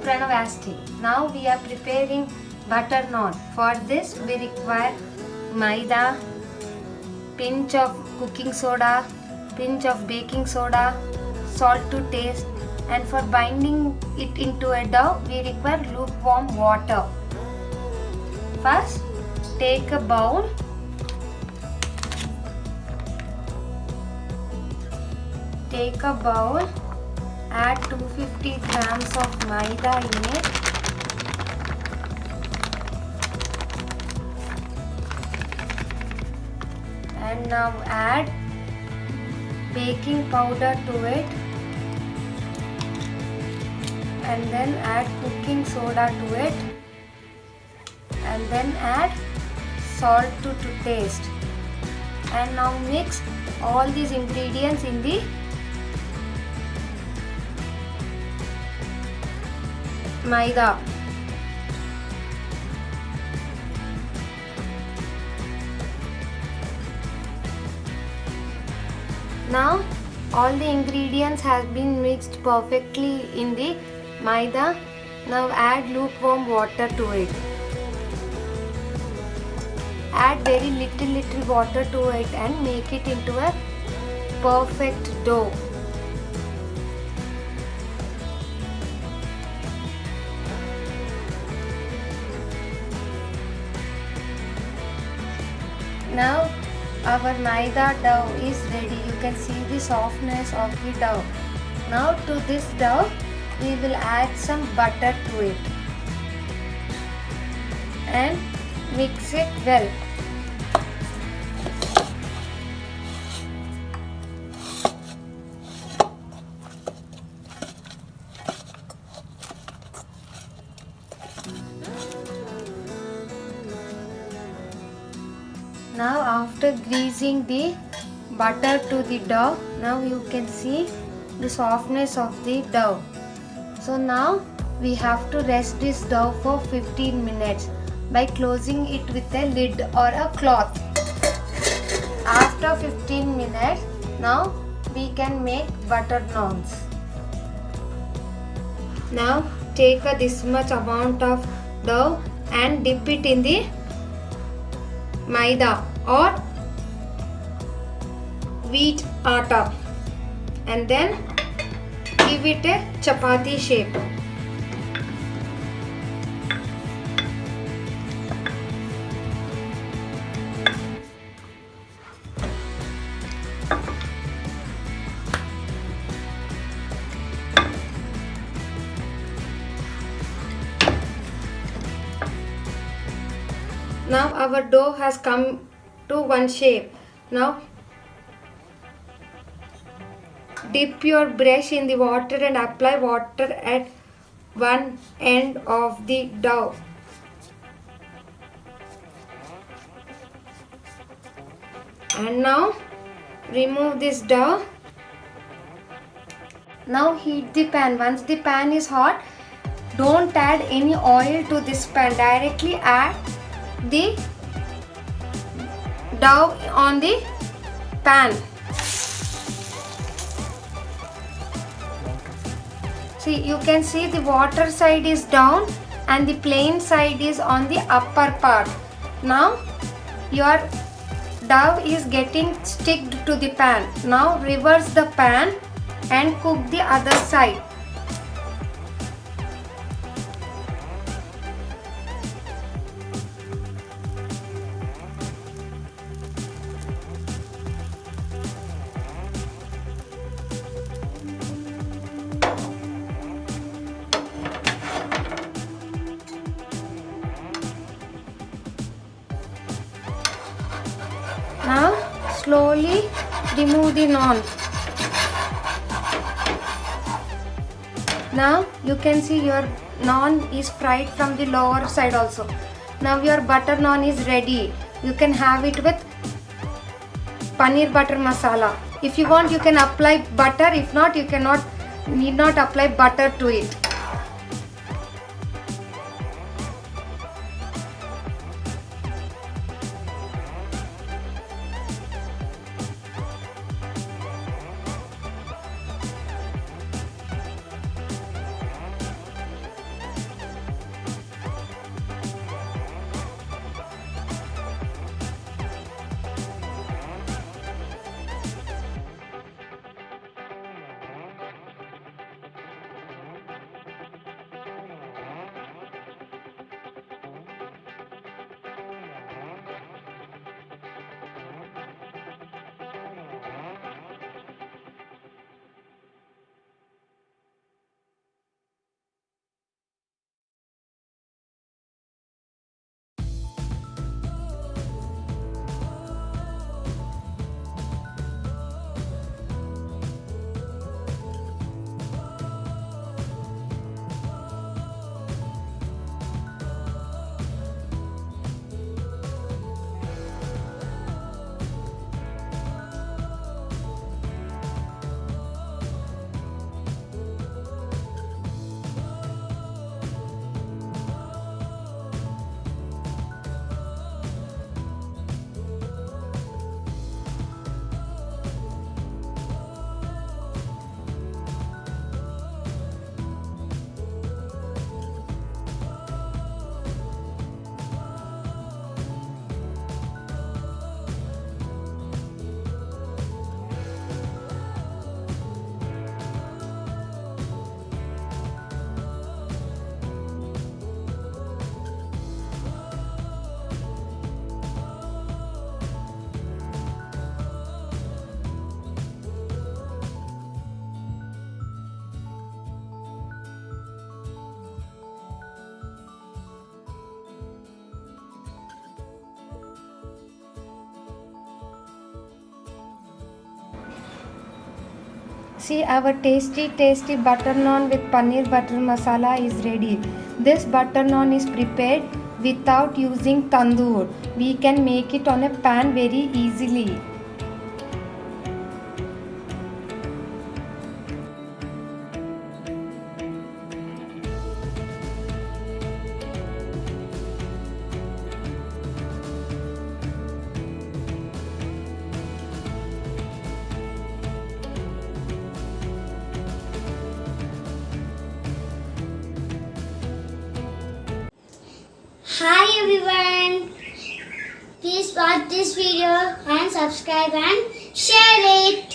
Pranavasti. Now we are preparing butter naan. For this we require maida, pinch of cooking soda, pinch of baking soda, salt to taste, and for binding it into a dough we require lukewarm water. First take a bowl. Take a bowl, add 250 grams of maida in it. And now add baking powder to it. And then add cooking soda to it. And then add salt to taste. And now mix all these ingredients in the maida. Now all the ingredients have been mixed perfectly in the maida. Now add lukewarm water to it. Add very little water to it and make it into a perfect dough. Now our maida dough is ready. You can see the softness of the dough. Now to this dough we will add some butter to it and mix it well. Now after greasing the butter to the dough, now you can see the softness of the dough. So now we have to rest this dough for 15 minutes by closing it with a lid or a cloth. After 15 minutes, now we can make butter naans. Now take this much amount of dough and dip it in the maida or wheat atta and then give it a chapati shape. Now our dough has come to one shape. Now dip your brush in the water and apply water at one end of the dough. And now remove this dough. Now heat the pan. Once the pan is hot, don't add any oil to this pan. Directly add the dough on the pan. See, you can see the water side is down and the plain side is on the upper part. Now your dough is getting sticked to the pan. Now reverse the pan and cook the other side. Now slowly remove the naan. Now you can see your naan is fried from the lower side also. Now your butter naan is ready. You can have it with paneer butter masala. If you want, you can apply butter. If not, you need not apply butter to it. See, our tasty butter naan with paneer butter masala is ready. This butter naan is prepared without using tandoor. We can make it on a pan very easily. Hi everyone, please watch this video and subscribe and share it.